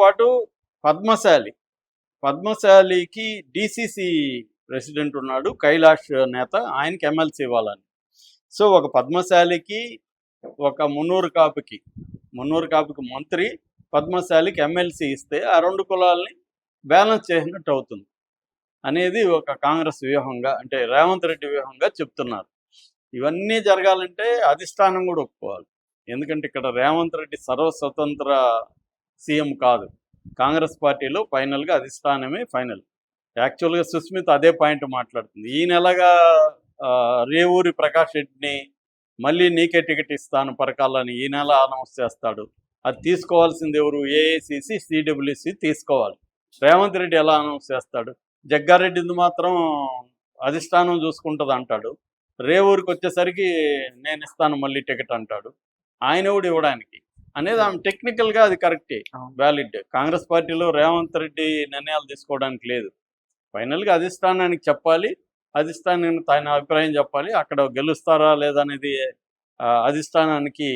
పాటు Padmashali పద్మశాలికి DCC president ఉన్నాడు, కైలాష్ నేత. ఆయనకి ఎమ్మెల్సీ ఇవ్వాలని. సో ఒక పద్మశాలికి, ఒక మున్నూరు కాపుకి మంత్రి, పద్మశాలికి ఎమ్మెల్సీ ఇస్తే ఆ రెండు కులాలని బ్యాలెన్స్ చేసినట్టు అవుతుంది అనేది ఒక కాంగ్రెస్ వ్యూహంగా, అంటే రేవంత్ రెడ్డి వ్యూహంగా చెప్తున్నారు. ఇవన్నీ జరగాలంటే అధిష్టానం కూడా ఒప్పుకోవాలి. ఎందుకంటే ఇక్కడ రేవంత్ రెడ్డి సర్వస్వతంత్ర సీఎం కాదు. కాంగ్రెస్ పార్టీలో ఫైనల్గా అధిష్టానమే ఫైనల్. యాక్చువల్గా సుస్మిత అదే పాయింట్ మాట్లాడుతుంది. ఈ నెలగా రేవూరి ప్రకాష్ రెడ్డిని మళ్ళీ నీకే టికెట్ ఇస్తాను పరకాలని ఈ నెల అనౌన్స్ చేస్తాడు. అది తీసుకోవాల్సింది ఎవరు? ఏఐసిసి, సిడబ్ల్యూసి తీసుకోవాలి. రేవంత్ రెడ్డి ఎలా అనౌన్స్ చేస్తాడు? జగ్గారెడ్డిది మాత్రం అధిష్టానం చూసుకుంటుంది అంటాడు. రేవూరికి వచ్చేసరికి నేను ఇస్తాను మళ్ళీ టికెట్ అంటాడు. ఆయన కూడా ఇవ్వడానికి అనేది ఆమె టెక్నికల్గా అది కరెక్టే, వ్యాలిడ్. కాంగ్రెస్ పార్టీలో రేవంత్ రెడ్డి నిర్ణయాలు తీసుకోవడానికి లేదు. ఫైనల్గా అధిష్టానానికి చెప్పాలి, అధిష్టానానికి తన అభిప్రాయం చెప్పాలి. అక్కడ గెలుస్తారా లేదనేది అధిష్టానానికి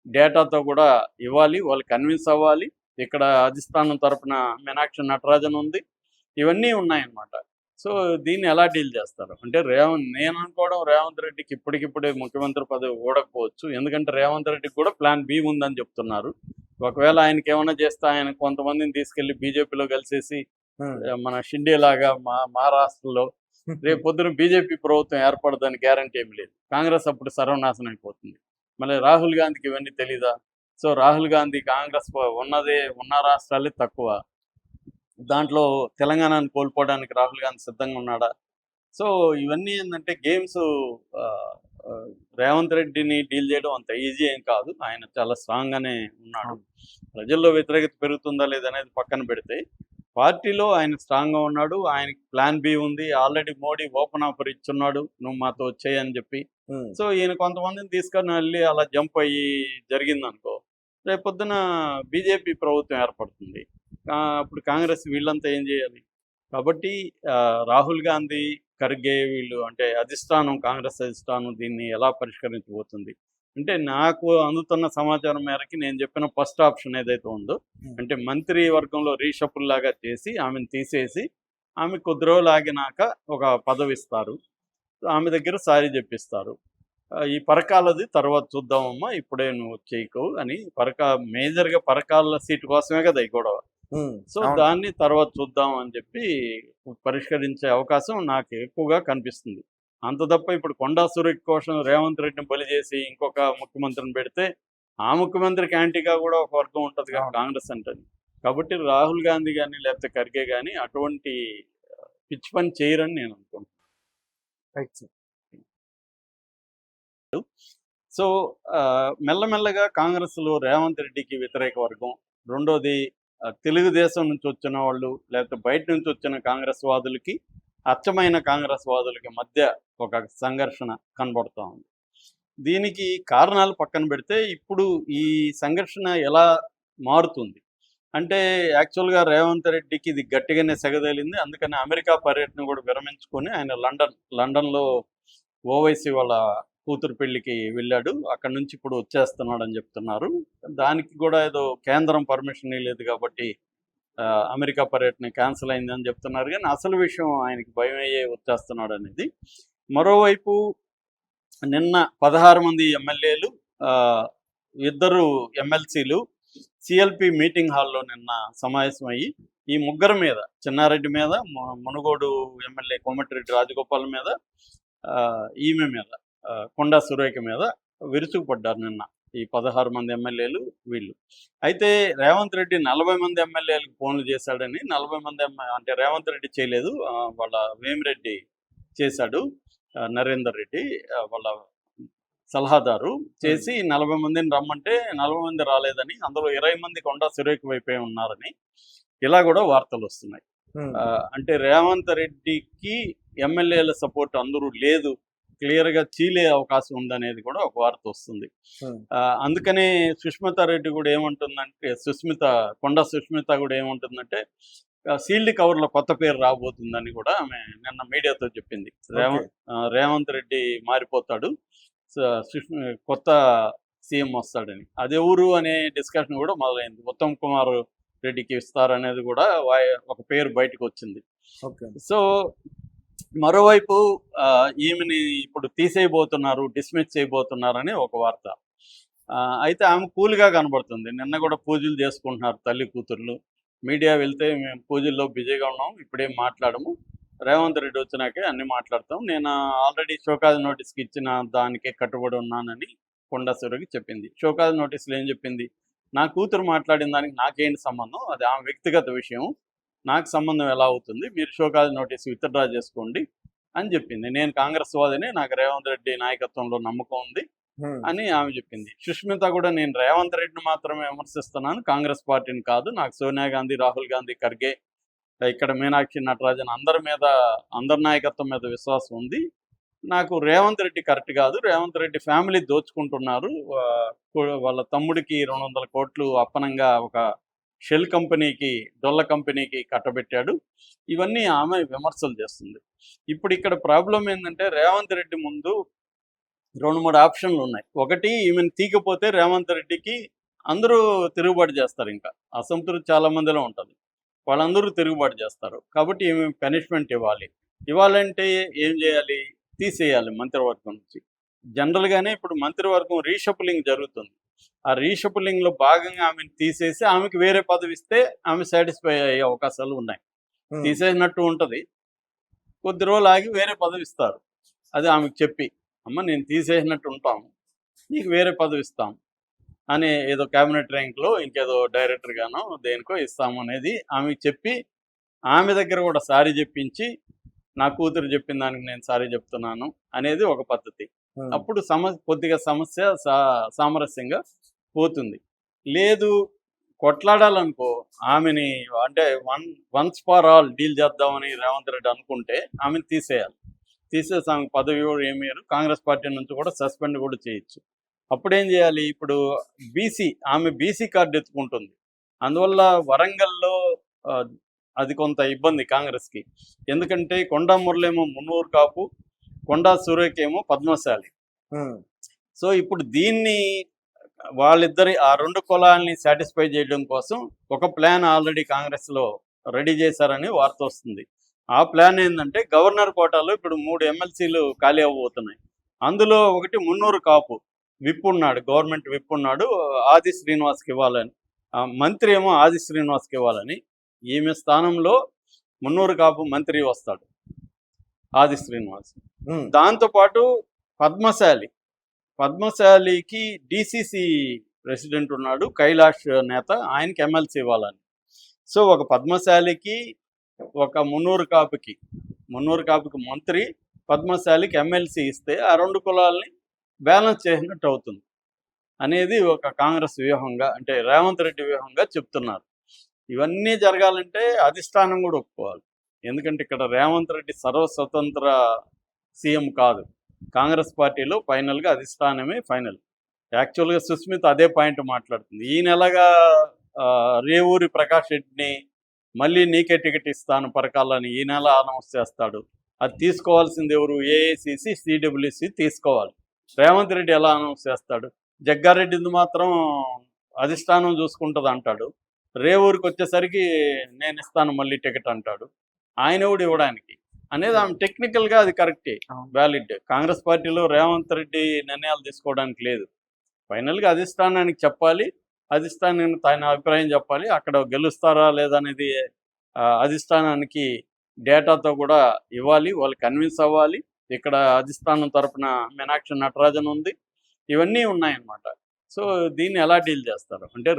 డేటాతో కూడా ఇవ్వాలి, వాళ్ళు కన్విన్స్ అవ్వాలి. ఇక్కడ అధిష్టానం తరఫున మీనాక్షి నటరాజన్ ఉంది, ఇవన్నీ ఉన్నాయన్నమాట. సో దీన్ని ఎలా డీల్ చేస్తారు అంటే నేను అనుకోవడం రేవంత్ రెడ్డికి ఇప్పటికిప్పుడే ముఖ్యమంత్రి పదవి ఊడకపోవచ్చు. ఎందుకంటే రేవంత్ రెడ్డికి కూడా ప్లాన్ బి ఉందని చెప్తున్నారు. ఒకవేళ ఆయనకి ఏమైనా చేస్తే ఆయన కొంతమందిని తీసుకెళ్లి బీజేపీలో కలిసేసి మన షిండే లాగా మహారాష్ట్రలో రేపు పొద్దున బీజేపీ ప్రభుత్వం ఏర్పడదని గ్యారంటీ ఏమి లేదు. కాంగ్రెస్ అప్పుడు సర్వనాశనం అయిపోతుంది. మళ్ళీ రాహుల్ గాంధీకి ఇవన్నీ తెలీదా? సో రాహుల్ గాంధీ కాంగ్రెస్ ఉన్న రాష్ట్రాలే తక్కువ, దాంట్లో తెలంగాణను కోల్పోవడానికి రాహుల్ గాంధీ సిద్ధంగా ఉన్నాడా? సో ఇవన్నీ ఏంటంటే గేమ్స్. రేవంత్ రెడ్డిని డీల్ చేయడం అంత ఈజీ ఏం కాదు. ఆయన చాలా స్ట్రాంగ్గానే ఉన్నాడు. ప్రజల్లో వ్యతిరేకత పెరుగుతుందా లేదనేది పక్కన పెడితే పార్టీలో ఆయన స్ట్రాంగ్గా ఉన్నాడు. ఆయనకి ప్లాన్ బి ఉంది. ఆల్రెడీ మోడీ ఓపెన్ ఆఫర్ ఇచ్చున్నాడు, నువ్వు మాతో వచ్చేయని చెప్పి. సో ఈయన కొంతమందిని తీసుకొని వెళ్ళి అలా జంప్ అయ్యి జరిగిందనుకో, రేపొద్దున బీజేపీ ప్రభుత్వం ఏర్పడుతుంది. అప్పుడు కాంగ్రెస్ వీళ్ళంతా ఏం చేయాలి? కాబట్టి రాహుల్ గాంధీ, ఖర్గే వీళ్ళు అంటే అధిష్టానం, కాంగ్రెస్ అధిష్టానం దీన్ని ఎలా పరిష్కరించబోతుంది అంటే, నాకు అందుతున్న సమాచారం మేరకి నేను చెప్పిన ఫస్ట్ ఆప్షన్ ఏదైతే ఉందో, అంటే మంత్రి వర్గంలో రీషఫుల్ లాగా చేసి ఆమెను తీసేసి ఆమె కొద్ది రోజులు ఆగినాక ఒక పదవి ఇస్తారు, ఆమె దగ్గర సారీ చెప్పిస్తారు. ఈ పరకాలది తర్వాత చూద్దామమ్మా, ఇప్పుడే నువ్వు చేయకు అని. మేజర్గా పరకాల సీటు కోసమే కదా ఈ గొడవ. సో దాన్ని తర్వాత చూద్దాం అని చెప్పి పరిష్కరించే అవకాశం నాకు ఎక్కువగా కనిపిస్తుంది. అంత తప్ప ఇప్పుడు కొండా సురేఖ కోసం రేవంత్ రెడ్డిని బలి చేసి ఇంకొక ముఖ్యమంత్రిని పెడితే ఆ ముఖ్యమంత్రికి యాంటీగా కూడా ఒక వర్గం ఉంటుంది కదా కాంగ్రెస్ అంటే. కాబట్టి రాహుల్ గాంధీ కానీ లేకపోతే ఖర్గే కానీ అటువంటి పిచ్చి పని చేయరని నేను అనుకుంటున్నాను. సో మెల్లమెల్లగా కాంగ్రెస్లో రేవంత్ రెడ్డికి వ్యతిరేక వర్గం, రెండోది తెలుగుదేశం నుంచి వచ్చిన వాళ్ళు లేకపోతే బయట నుంచి వచ్చిన కాంగ్రెస్ వాదులకి, అచ్చమైన కాంగ్రెస్ వాదులకి మధ్య ఒక సంఘర్షణ కనబడుతూ ఉంది. దీనికి కారణాలు పక్కన పెడితే ఇప్పుడు ఈ సంఘర్షణ ఎలా మారుతుంది అంటే, యాక్చువల్గా రేవంత్ రెడ్డికి ఇది గట్టిగానే సెగదేలింది. అందుకని అమెరికా పర్యటన కూడా విరమించుకొని ఆయన లండన్లో ఓవైసీ వాళ్ళ కూతురు పెళ్లికి వెళ్ళాడు. అక్కడ నుంచి ఇప్పుడు వచ్చేస్తున్నాడు అని చెప్తున్నారు. దానికి కూడా ఏదో కేంద్రం పర్మిషన్ లేదు కాబట్టి అమెరికా పర్యటన క్యాన్సిల్ అయిందని చెప్తున్నారు. కానీ అసలు విషయం ఆయనకి భయం అయ్యే వచ్చేస్తున్నాడు అనేది. మరోవైపు నిన్న 16 మంది ఎమ్మెల్యేలు, 2 ఎమ్మెల్సీలు సిఎల్పి మీటింగ్ హాల్లో నిన్న సమావేశమయ్యి ఈ ముగ్గురు మీద, చెన్నారెడ్డి మీద, మునుగోడు ఎమ్మెల్యే కోమటిరెడ్డి రాజగోపాల్ మీద, ఈమె మీద కొండా సురేఖ మీద విరుచుకుపడ్డారు నిన్న ఈ 16 మంది ఎమ్మెల్యేలు వీళ్ళు. అయితే రేవంత్ రెడ్డి 40 మంది ఎమ్మెల్యేలకు ఫోన్లు చేశాడని, 40 మంది అంటే రేవంత్ రెడ్డి చేయలేదు, వాళ్ళ వేమిరెడ్డి చేశాడు, నరేందర్ రెడ్డి వాళ్ళ సలహాదారు చేసి 40 మందిని రమ్మంటే 40 మంది రాలేదని, అందులో 20 మంది కొండా సురేఖ వైపే ఉన్నారని ఇలా కూడా వార్తలు వస్తున్నాయి. అంటే రేవంత్ రెడ్డికి ఎమ్మెల్యేల సపోర్ట్ అందరూ లేదు, క్లియర్గా చీలే అవకాశం ఉందనేది కూడా ఒక వార్త వస్తుంది. అందుకనే సుష్మితా రెడ్డి కూడా ఏమంటుందంటే, కొండా సుష్మిత కూడా ఏమంటుందంటే సీల్డ్ కవర్లో కొత్త పేరు రాబోతుందని కూడా ఆమె నిన్న మీడియాతో చెప్పింది. రేవంత్ రెడ్డి మారిపోతాడు, కొత్త సీఎం వస్తాడని. అదే ఊరు అనే డిస్కషన్ కూడా మొదలైంది. ఉత్తమ్ కుమార్ రెడ్డికి ఇస్తారనేది కూడా ఒక పేరు బయటకు వచ్చింది. ఓకే. సో మరోవైపు ఈమెని ఇప్పుడు తీసేయబోతున్నారు, డిస్మిస్ చేయబోతున్నారని ఒక వార్త. అయితే ఆమె కూల్గా కనబడుతుంది. నిన్న కూడా పూజలు చేసుకుంటున్నారు తల్లి కూతుర్లు. మీడియా వెళ్తే మేము పూజల్లో బిజీగా ఉన్నాం, ఇప్పుడేం మాట్లాడము, రేవంత్ రెడ్డి వచ్చినాకే అన్ని మాట్లాడతాం, నేను ఆల్రెడీ షోకాజ్ నోటీస్కి ఇచ్చిన దానికే కట్టుబడి ఉన్నానని కొండా సురగి చెప్పింది. షోకాజ్ నోటీసులు ఏం చెప్పింది? నా కూతురు మాట్లాడిన దానికి నాకేంటి సంబంధం, అది ఆమె వ్యక్తిగత విషయం, నాకు సంబంధం ఎలా అవుతుంది, మీరు షోకాజ్ నోటీస్ విత్డ్రా చేసుకోండి అని చెప్పింది. నేను కాంగ్రెస్ వాదిని, నాకు రేవంత్ రెడ్డి నాయకత్వంలో నమ్మకం ఉంది అని ఆమె చెప్పింది. సుష్మిత కూడా నేను రేవంత్ రెడ్డిని మాత్రమే విమర్శిస్తున్నాను, కాంగ్రెస్ పార్టీని కాదు, నాకు సోనియా గాంధీ, రాహుల్ గాంధీ, ఖర్గే, ఇక్కడ మీనాక్షి నటరాజన్ అందరి నాయకత్వం మీద విశ్వాసం ఉంది, నాకు రేవంత్ రెడ్డి కరెక్ట్ కాదు, రేవంత్ రెడ్డి ఫ్యామిలీ దోచుకుంటున్నారు, వాళ్ళ తమ్ముడికి 200 కోట్లు అప్పనంగా ఒక షెల్ కంపెనీకి, డొల్ల కంపెనీకి కట్టబెట్టాడు, ఇవన్నీ ఆమె విమర్శలు చేస్తుంది. ఇప్పుడు ఇక్కడ ప్రాబ్లం ఏంటంటే రేవంత్ రెడ్డి ముందు 2-3 ఆప్షన్లు ఉన్నాయి. ఒకటి, ఈమెను తీకపోతే రేవంత్ రెడ్డికి అందరూ తిరుగుబాటు చేస్తారు, ఇంకా అసంతృప్తి చాలా మందిలో ఉంటుంది, వాళ్ళందరూ తిరుగుబాటు చేస్తారు, కాబట్టి ఈమె పనిష్మెంట్ ఇవ్వాలంటే ఏం చేయాలి? తీసేయాలి మంత్రివర్గం నుంచి. జనరల్గానే ఇప్పుడు మంత్రివర్గం రీషఫులింగ్ జరుగుతుంది, ఆ రీషఫులింగ్లో భాగంగా ఆమెను తీసేసి ఆమెకి వేరే పదవి ఇస్తే ఆమె సాటిస్ఫై అయ్యే అవకాశాలు ఉన్నాయి. తీసేసినట్టు ఉంటుంది, కొద్ది రోజులు ఆగి వేరే పదవి ఇస్తారు, అది ఆమెకు చెప్పి, అమ్మ నేను తీసేసినట్టు ఉంటాము, నీకు వేరే పదవి ఇస్తాం అని ఏదో క్యాబినెట్ ర్యాంక్లో ఇంకేదో డైరెక్టర్ గానో దేనికో ఇస్తాము అనేది ఆమెకు చెప్పి, ఆమె దగ్గర కూడా సారీ చెప్పించి, నా కూతురు చెప్పిన దానికి నేను సారీ చెప్తున్నాను అనేది ఒక పద్ధతి. అప్పుడు కొద్దిగా సమస్య సామరస్యంగా పోతుంది. లేదు కొట్లాడాలనుకో, ఆమెని అంటే వన్స్ ఫార్ ఆల్ డీల్ చేద్దామని రేవంత్ రెడ్డి అనుకుంటే ఆమెను తీసేయాలి. తీసేసి ఆమె పదవి కూడా ఏమయ్యారు, కాంగ్రెస్ పార్టీ నుంచి కూడా సస్పెండ్ కూడా చేయొచ్చు. అప్పుడేం చేయాలి? ఇప్పుడు ఆమె బీసీ కార్డు ఎత్తుకుంటుంది, అందువల్ల వరంగల్లో అది కొంత ఇబ్బంది కాంగ్రెస్కి. ఎందుకంటే కొండా మురళేమో మున్నూరు కాపు, కొండా సురేకేమో పద్మశాలి. సో ఇప్పుడు దీన్ని వాళ్ళిద్దరి ఆ 2 కులాలని సాటిస్ఫై చేయడం కోసం ఒక ప్లాన్ ఆల్రెడీ కాంగ్రెస్లో రెడీ చేశారని వార్త వస్తుంది. ఆ ప్లాన్ ఏంటంటే గవర్నర్ కోటాలో ఇప్పుడు 3 ఎమ్మెల్సీలు ఖాళీ అవ్వబోతున్నాయి. అందులో ఒకటి మున్నూరు కాపు విప్ ఉన్నాడు, గవర్నమెంట్ విప్ ఉన్నాడు, ఆది శ్రీనివాస్కి ఇవ్వాలని, మంత్రి ఏమో ఆది శ్రీనివాస్కి ఇవ్వాలని, ఈమె స్థానంలో మున్నూరు కాపు మంత్రి వస్తాడు ఆది శ్రీనివాస్. దాంతోపాటు పద్మశాలికి డిసిసి ప్రెసిడెంట్ ఉన్నాడు కైలాష్ నేత, ఆయనకి ఎమ్మెల్సీ ఇవ్వాలని. సో ఒక పద్మశాలికి, ఒక మున్నూరు కాపుకి మంత్రి, పద్మశాలికి ఎమ్మెల్సీ ఇస్తే ఆ 2 కులాలని బ్యాలెన్స్ చేసినట్టు అవుతుంది అనేది ఒక కాంగ్రెస్ వ్యూహంగా, అంటే రేవంత్ రెడ్డి వ్యూహంగా చెప్తున్నారు. ఇవన్నీ జరగాలంటే అధిష్టానం కూడా ఒప్పుకోవాలి. ఎందుకంటే ఇక్కడ రేవంత్ రెడ్డి సర్వస్వతంత్ర సీఎం కాదు, కాంగ్రెస్ పార్టీలో ఫైనల్గా అధిష్టానమే ఫైనల్. యాక్చువల్గా సుస్మిత అదే పాయింట్ మాట్లాడుతుంది. ఈ నెలగా రేవూరి ప్రకాష్ రెడ్డిని మళ్ళీ నీకే టికెట్ ఇస్తాను పరకాలని ఈ నెల అనౌన్స్ చేస్తాడు. అది తీసుకోవాల్సింది ఎవరు? ఏఐసిసి, సిడబ్ల్యూసి తీసుకోవాలి. రేవంత్ రెడ్డి ఎలా అనౌన్స్ చేస్తాడు? జగ్గారెడ్డిది మాత్రం అధిష్టానం చూసుకుంటుంది అంటాడు, రేవూరికి వచ్చేసరికి నేను ఇస్తాను మళ్ళీ టికెట్ అంటాడు, ఆయన కూడా ఇవ్వడానికి అనేది ఆమె టెక్నికల్గా అది కరెక్టే, వ్యాలిడ్. కాంగ్రెస్ పార్టీలో రేవంత్ రెడ్డి నిర్ణయాలు తీసుకోవడానికి లేదు, ఫైనల్గా అధిష్టానానికి చెప్పాలి, అధిష్టానానికి తన అభిప్రాయం చెప్పాలి, అక్కడ గెలుస్తారా లేదనేది అధిష్టానానికి డేటాతో కూడా ఇవ్వాలి, వాళ్ళు కన్విన్స్ అవ్వాలి. ఇక్కడ అధిష్టానం తరపున మీనాక్షి నటరాజన్ ఉంది, ఇవన్నీ ఉన్నాయన్నమాట. సో దీన్ని ఎలా డీల్ చేస్తారు అంటే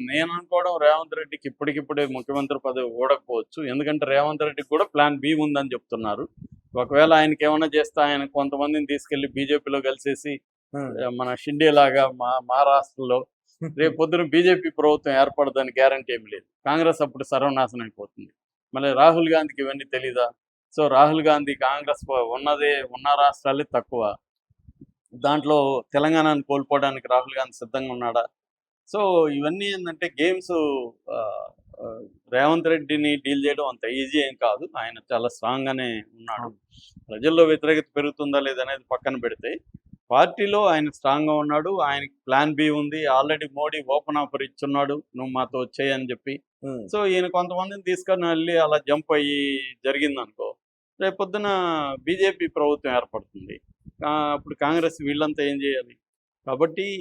నేను అనుకోవడం రేవంత్ రెడ్డికి ఇప్పటికిప్పుడే ముఖ్యమంత్రి పదవి ఊడకపోవచ్చు, ఎందుకంటే రేవంత్ రెడ్డికి కూడా ప్లాన్ బి ఉందని చెప్తున్నారు. ఒకవేళ ఆయనకి ఏమైనా చేస్తే ఆయన కొంతమందిని తీసుకెళ్లి బీజేపీలో కలిసేసి మన షిండే లాగా మహారాష్ట్రలో రేపు పొద్దున బీజేపీ ప్రభుత్వం ఏర్పడదని గ్యారంటీ ఏమి లేదు, కాంగ్రెస్ అప్పుడు సర్వనాశనం అయిపోతుంది. మళ్ళీ రాహుల్ గాంధీకి ఇవన్నీ తెలీదా? సో రాహుల్ గాంధీ కాంగ్రెస్ ఉన్న రాష్ట్రాలే తక్కువ, దాంట్లో తెలంగాణను కోల్పోవడానికి రాహుల్ గాంధీ సిద్ధంగా ఉన్నాడా? సో ఇవన్నీ ఏంటంటే గేమ్స్. రేవంత్ రెడ్డిని డీల్ చేయడం అంత ఈజీ ఏం కాదు, ఆయన చాలా స్ట్రాంగ్గానే ఉన్నాడు. ప్రజల్లో వ్యతిరేకత పెరుగుతుందా లేదనేది పక్కన పెడితే పార్టీలో ఆయన స్ట్రాంగ్గా ఉన్నాడు. ఆయనకి ప్లాన్ బి ఉంది. ఆల్రెడీ మోడీ ఓపెన్ ఆఫర్ ఇచ్చున్నాడు. నువ్వు మాతో వచ్చేయి అని చెప్పి. ఉమ్. సో ఈయన కొంతమందిని తీసుకొని వెళ్ళి అలా జంప్ అయ్యి జరిగిందనుకో, రేపొద్దున బీజేపీ ప్రభుత్వం ఏర్పడుతుంది. అప్పుడు కాంగ్రెస్ వీళ్ళంతా ఏం చేయాలి? కాబట్టి